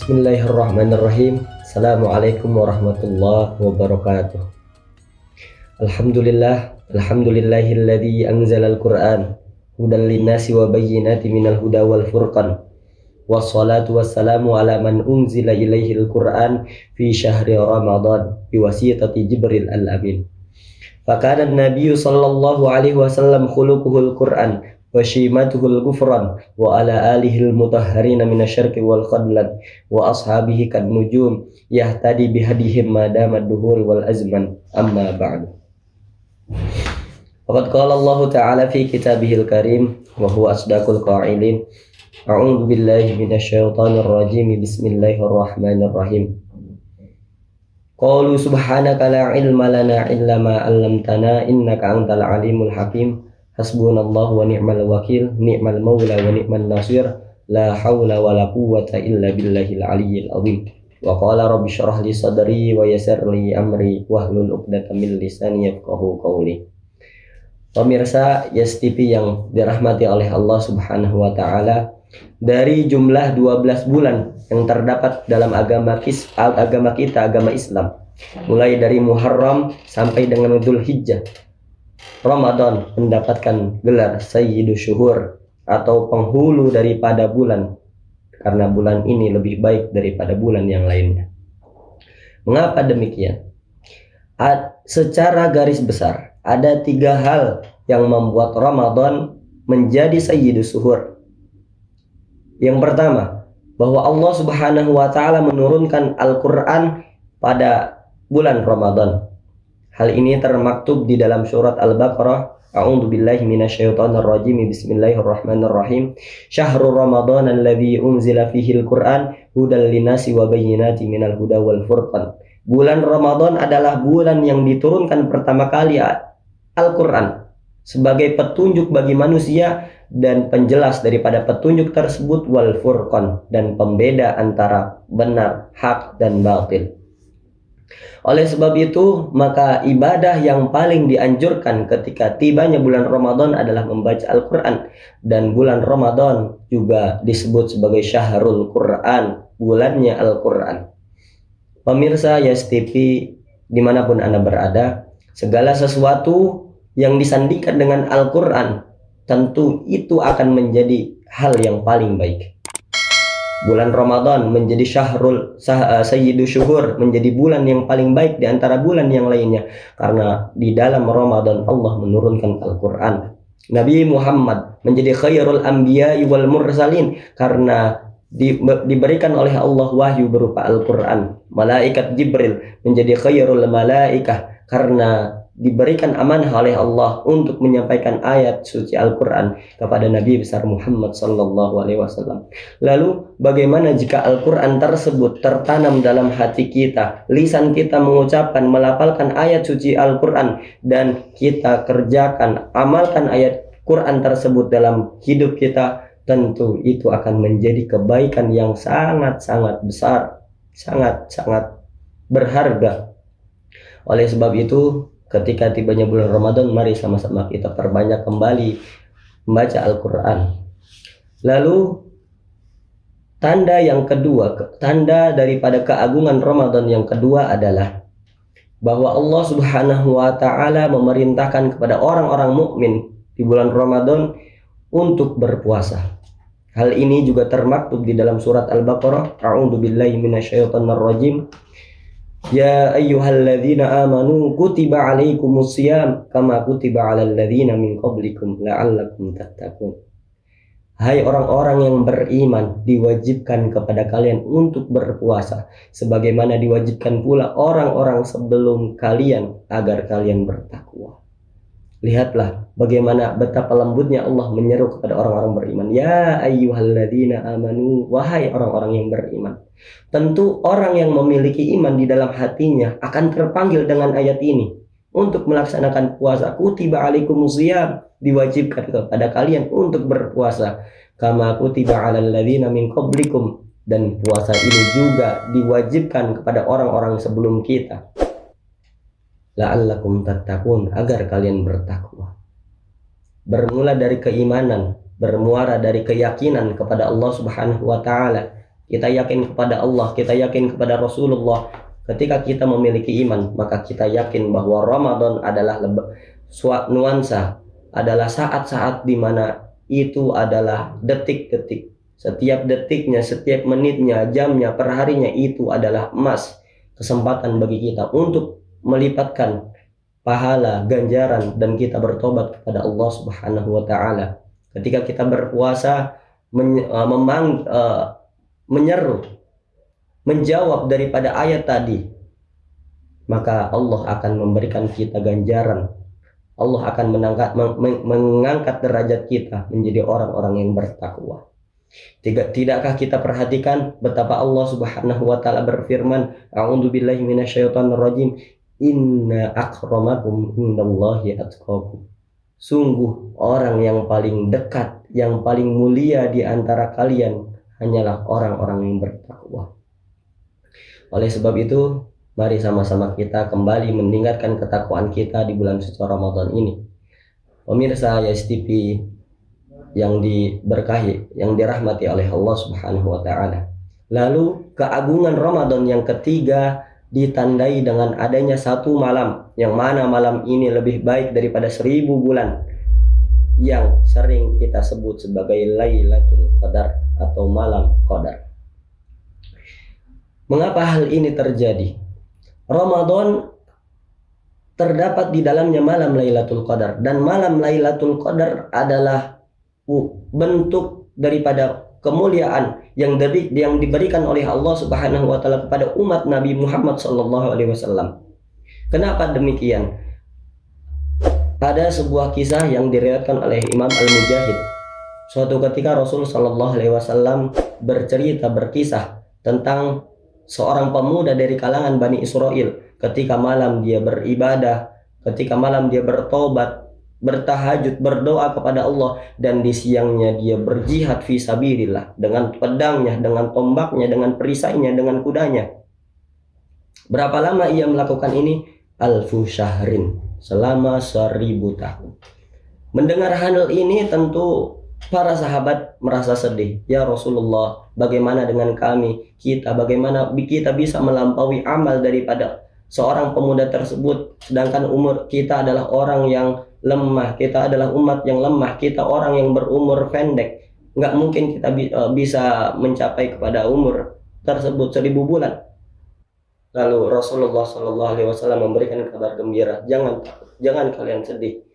Bismillahirrahmanirrahim. Assalamualaikum warahmatullahi wabarakatuh. Alhamdulillahilladzi anzalal Qur'an hudan linnasi wa bayyinatin minal huda wal furqan. Wassalatu wassalamu ala man unzila ilaihil Qur'an fi syahri Ramadan biwasitati Jibril al-Amin. Fakana an-nabiyyu sallallahu alaihi wasallam khuluquhul Qur'an wa shimatuhul ghufran wa ala alihil mutahharina minasyarqi wal khadlan wa ashabihi kad nujum yahtadi bihadihim madamad duhur wal azman amma ba'du. Faqad qala Allah ta'ala fi kitabihil karim wa huwa asdaqul qa'ilin. A'udzu billahi minasyaitonir rajim. Bismillahirrahmanirrahim. Qalu subhanaka la ilma lana illa ma 'allamtana innaka antal alimul hakim. Hasbunallahu wa ni'mal wakil, ni'mal maula wa ni'man nasir, la haula wa la quwwata illa billahil aliyyil azim. Wa qala rabbi shrah li sadri wa yassir li amri wahlul 'uqdatam min lisani yafqahu qawli. Pemirsa Yes TV yang dirahmati oleh Allah Subhanahu wa taala, dari jumlah 12 bulan yang terdapat dalam agama kita, agama Islam, mulai dari Muharram sampai dengan Dzulhijjah, Ramadan mendapatkan gelar Sayyidus Syuhur atau penghulu daripada bulan, karena bulan ini lebih baik daripada bulan yang lainnya. Mengapa demikian? Secara garis besar ada 3 hal yang membuat Ramadan menjadi Sayyidus Syuhur. Yang pertama, bahwa Allah Subhanahu wa taala menurunkan Al-Qur'an pada bulan Ramadan. Hal ini termaktub di dalam surat Al-Baqarah. A'udzu billahi minasyaitonir rajim. Bismillahirrahmanirrahim. Syahrul Ramadan alladzi unzila fihil Qur'an hudal linnasi wa bayyinatin minal huda wal furqan. Bulan Ramadan adalah bulan yang diturunkan pertama kali Al-Qur'an sebagai petunjuk bagi manusia dan penjelas daripada petunjuk tersebut, wal furqan, dan pembeda antara benar, hak dan batil. Oleh sebab itu, maka ibadah yang paling dianjurkan ketika tibanya bulan Ramadan adalah membaca Al-Quran. Dan bulan Ramadan juga disebut sebagai Syahrul Quran, bulannya Al-Quran. Pemirsa Yes TV dimanapun Anda berada, segala sesuatu yang disandingkan dengan Al-Quran, tentu itu akan menjadi hal yang paling baik. Bulan Ramadan menjadi Sayyidus Syuhur, menjadi bulan yang paling baik di antara bulan yang lainnya, karena di dalam Ramadan Allah menurunkan Al-Quran. Nabi Muhammad menjadi khairul anbiya'i wal mursalin karena diberikan oleh Allah wahyu berupa Al-Quran. Malaikat Jibril menjadi khairul malaikah karena diberikan amanah oleh Allah untuk menyampaikan ayat suci Al-Quran kepada Nabi besar Muhammad sallallahu alaihi wasallam. Lalu bagaimana jika Al-Quran tersebut tertanam dalam hati kita, lisan kita mengucapkan, melafalkan ayat suci Al-Quran, dan kita kerjakan, amalkan ayat Quran tersebut dalam hidup kita, tentu itu akan menjadi kebaikan yang sangat-sangat besar, sangat-sangat berharga. Oleh sebab itu, ketika tibanya bulan Ramadan, mari sama-sama kita perbanyak kembali membaca Al-Quran. Lalu tanda yang kedua, tanda daripada keagungan Ramadan yang kedua adalah bahwa Allah Subhanahu wa taala memerintahkan kepada orang-orang mukmin di bulan Ramadan untuk berpuasa. Hal ini juga termaktub di dalam surat Al-Baqarah. A'udzu billahi minasyaitonir rajim. Ya ayyuhalladzina amanu kutiba alaikumusiyam kama kutiba alal ladzina min qablikum la'allakum tattaqun. Hai orang-orang yang beriman, diwajibkan kepada kalian untuk berpuasa sebagaimana diwajibkan pula orang-orang sebelum kalian agar kalian bertakwa. Lihatlah bagaimana betapa lembutnya Allah menyeru kepada orang-orang beriman. Ya ayyuhalladzina amanu, wahai orang-orang yang beriman. Tentu orang yang memiliki iman di dalam hatinya akan terpanggil dengan ayat ini untuk melaksanakan puasa. Kutiba alaikumusiyam, diwajibkan kepada kalian untuk berpuasa. Kama kutiba alal ladzina min qablikum, dan puasa ini juga diwajibkan kepada orang-orang sebelum kita. La'allakum tattaqun, agar kalian bertakwa. Bermula dari keimanan, bermuara dari keyakinan kepada Allah Subhanahu wa taala, kita yakin kepada Allah, kita yakin kepada Rasulullah. Ketika kita memiliki iman, maka kita yakin bahwa Ramadan adalah nuansa, adalah saat-saat di mana itu adalah detik-detik. Setiap detiknya, setiap menitnya, jamnya, perharinya itu adalah emas. Kesempatan bagi kita untuk melipatkan pahala, ganjaran, dan kita bertobat kepada Allah Subhanahu wa Ta'ala. Ketika kita berpuasa, menyeru, menjawab daripada ayat tadi, maka Allah akan memberikan kita ganjaran. Allah akan mengangkat derajat kita menjadi orang-orang yang bertakwa. Tidakkah kita perhatikan betapa Allah Subhanahu wa Ta'ala berfirman, A'udzubillahi minasyaitonirrajim, inna akramakum indallahi atqakum. Sungguh orang yang paling dekat, yang paling mulia di antara kalian hanyalah orang-orang yang bertakwa. Oleh sebab itu, mari sama-sama kita kembali meningkatkan ketakwaan kita di bulan suci Ramadan ini. Pemirsa Yas TV yang diberkahi, yang dirahmati oleh Allah Subhanahu wa Ta'ala. Lalu keagungan Ramadan yang ketiga ditandai dengan adanya satu malam, yang mana malam ini lebih baik daripada 1000 bulan, yang sering kita sebut sebagai Lailatul Qadar atau malam Qadar. Mengapa hal ini terjadi? Ramadan terdapat di dalamnya malam Lailatul Qadar, dan malam Lailatul Qadar adalah bentuk daripada kemuliaan yang diberikan oleh Allah Subhanahu wa Ta'ala kepada umat Nabi Muhammad sallallahu alaihi wasallam. Kenapa demikian? Ada sebuah kisah yang diriwayatkan oleh Imam Al-Mujahid. Suatu ketika Rasul sallallahu alaihi wasallam berkisah tentang seorang pemuda dari kalangan Bani Israel. Ketika malam dia beribadah, ketika malam dia bertobat, bertahajud, berdoa kepada Allah, dan di siangnya dia berjihad fi sabilillah dengan pedangnya, dengan tombaknya, dengan perisainya, dengan kudanya. Berapa lama ia melakukan ini? Alfu syahrin, selama 1000 tahun. Mendengar hal ini tentu para sahabat merasa sedih. Ya Rasulullah, bagaimana dengan kami? Bagaimana kita bisa melampaui amal daripada seorang pemuda tersebut, sedangkan umur kita adalah orang yang lemah, kita adalah umat yang lemah, kita orang yang berumur pendek. Nggak mungkin kita bisa mencapai kepada umur tersebut 1000 bulan. Lalu Rasulullah SAW memberikan kabar gembira, jangan kalian sedih,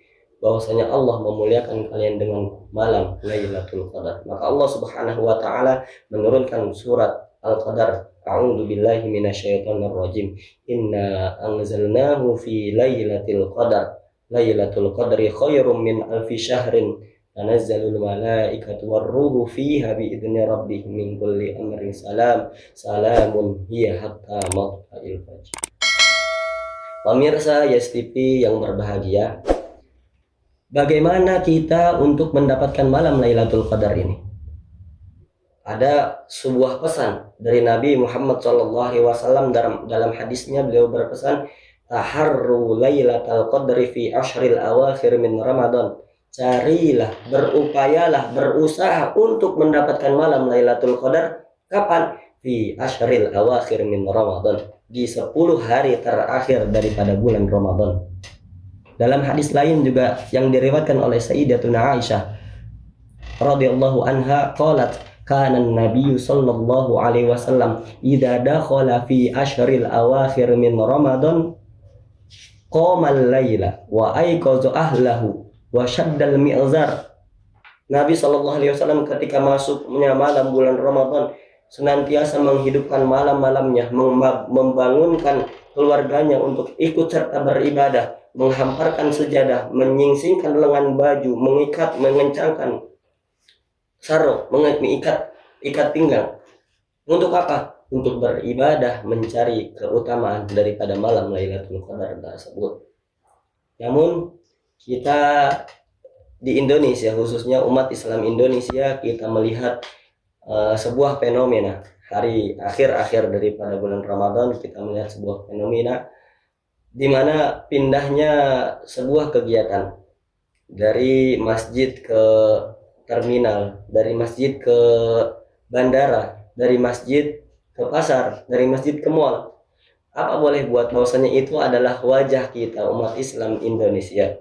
bahwasanya Allah memuliakan kalian dengan malam Lailatul Qadar. Maka Allah Subhanahu wa Ta'ala menurunkan surat Al-Qadar. A'udzu billahi minasyaitonir rajim. Inna anzalnahu fi lailatul qadar. Lailatul qadri khairum min alfi syahrin. Tanazzalul malaikatu warruhu fiha biidzni rabbihim min kulli amrin salam. Salamun hiya hatta matla'il fajr. Pemirsa Yas TV yang berbahagia, bagaimana kita untuk mendapatkan malam Lailatul Qadar ini? Ada sebuah pesan dari Nabi Muhammad SAW dalam hadisnya. Beliau berpesan, taharru lailatul qadri fi ashril awakhir min Ramadan. Carilah, berupayalah, berusaha untuk mendapatkan malam Lailatul Qadar. Kapan? Fi ashril awakhir min Ramadan, di 10 hari terakhir daripada bulan Ramadan. Dalam hadis lain juga yang diriwayatkan oleh Sayyidatuna Aisyah radhiyallahu anha, qalat kana an-nabiy sallallahu alaihi wasallam idza dakhala fi ashril awakhir min Ramadan qama al-laila wa ayqaza ahlahu wa shaddal mi'zar. Nabi sallallahu alaihi wasallam ketika masuknya malam bulan Ramadan senantiasa menghidupkan malam-malamnya, membangunkan keluarganya untuk ikut serta beribadah, menghamparkan sejadah, menyingsingkan lengan baju, mengencangkan sarung, ikat pinggang. Untuk apa? Untuk beribadah, mencari keutamaan daripada malam Lailatul Qadar tersebut. Namun kita di Indonesia, khususnya umat Islam Indonesia, kita melihat sebuah fenomena hari akhir daripada bulan Ramadan. Kita melihat sebuah fenomena di mana pindahnya sebuah kegiatan dari masjid ke terminal, dari masjid ke bandara, dari masjid ke pasar, dari masjid ke mall. Apa boleh buat, bahwasanya itu adalah wajah kita umat Islam Indonesia.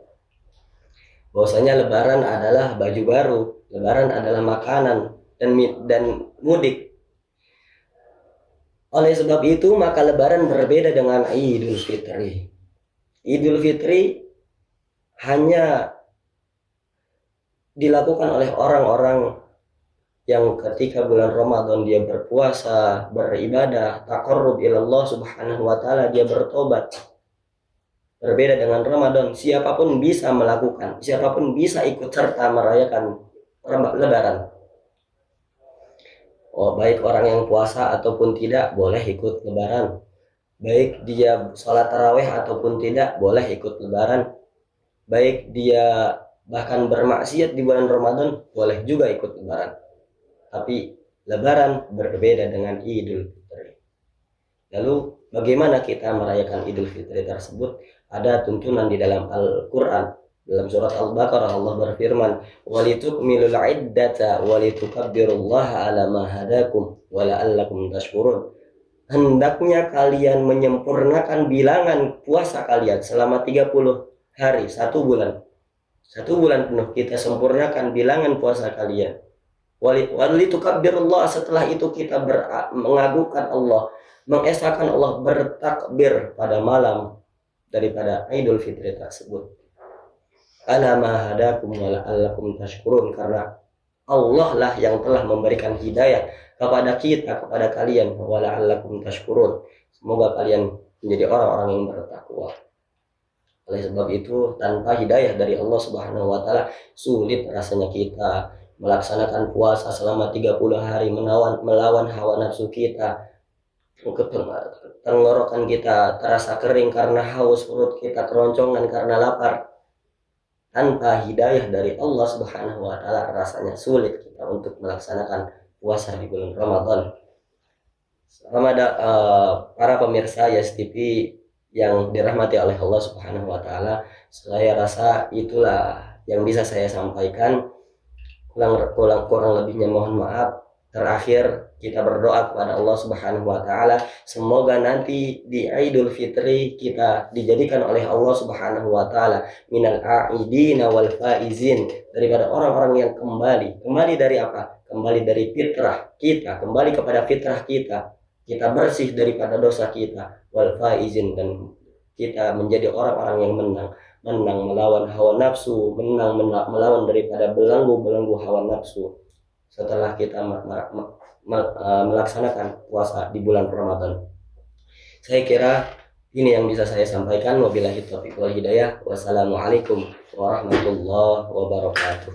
Bahwasanya lebaran adalah baju baru, lebaran adalah makanan dan mudik. Oleh sebab itu maka lebaran berbeda dengan Idul Fitri. Idul Fitri hanya dilakukan oleh orang-orang yang ketika bulan Ramadan dia berpuasa, beribadah, taqarrub ilallah subhanahu wa ta'ala, dia bertobat. Berbeda dengan Ramadan, siapapun bisa melakukan, siapapun bisa ikut serta merayakan lebaran. Baik orang yang puasa ataupun tidak boleh ikut lebaran. Baik dia sholat tarawih ataupun tidak boleh ikut lebaran. Baik dia bahkan bermaksiat di bulan Ramadan boleh juga ikut lebaran. Tapi lebaran berbeda dengan Idul Fitri. Lalu bagaimana kita merayakan Idul Fitri tersebut? Ada tuntunan di dalam Al-Quran. Dalam surat Al-Baqarah Allah berfirman, walitukmilul iddata walitukabbirullaha ala ma hadakum wa la'allakum tashkurun. Hendaknya kalian menyempurnakan bilangan puasa kalian selama 30 hari, 1 bulan. 1 bulan penuh kita sempurnakan bilangan puasa kalian. Walitukabbirullaha, setelah itu kita mengagukan Allah, mengesahkan Allah, bertakbir pada malam daripada Idul Fitri tersebut. Ala ma hadakum wa la'allakum tashkurun, karena Allah lah yang telah memberikan hidayah kepada kita, kepada kalian, wa la'allakum tashkurun. Semoga kalian menjadi orang-orang yang bertakwa. Oleh sebab itu, tanpa hidayah dari Allah Subhanahu wa taala, sulit rasanya kita melaksanakan puasa selama 30 hari, melawan hawa nafsu kita. Tenggorokan kita terasa kering karena haus, perut kita keroncongan karena lapar. Tanpa hidayah dari Allah Subhanahu wa taala, rasanya sulit kita untuk melaksanakan puasa di bulan Ramadan. Para pemirsa Yas TV yang dirahmati oleh Allah Subhanahu wa taala, saya rasa itulah yang bisa saya sampaikan. Kurang lebihnya mohon maaf. Terakhir kita berdoa kepada Allah Subhanahu wa taala, semoga nanti di Idul Fitri kita dijadikan oleh Allah Subhanahu wa taala minal a'idina wal faizin, daripada orang-orang yang kembali dari apa? Kembali dari fitrah kita, kembali kepada fitrah kita bersih daripada dosa kita, wal faizin, dan kita menjadi orang-orang yang menang melawan hawa nafsu, menang melawan daripada belenggu hawa nafsu setelah kita melaksanakan puasa di bulan Ramadan. Saya kira ini yang bisa saya sampaikan. Wabillahi taufiq wal hidayah. Wassalamualaikum warahmatullahi wabarakatuh.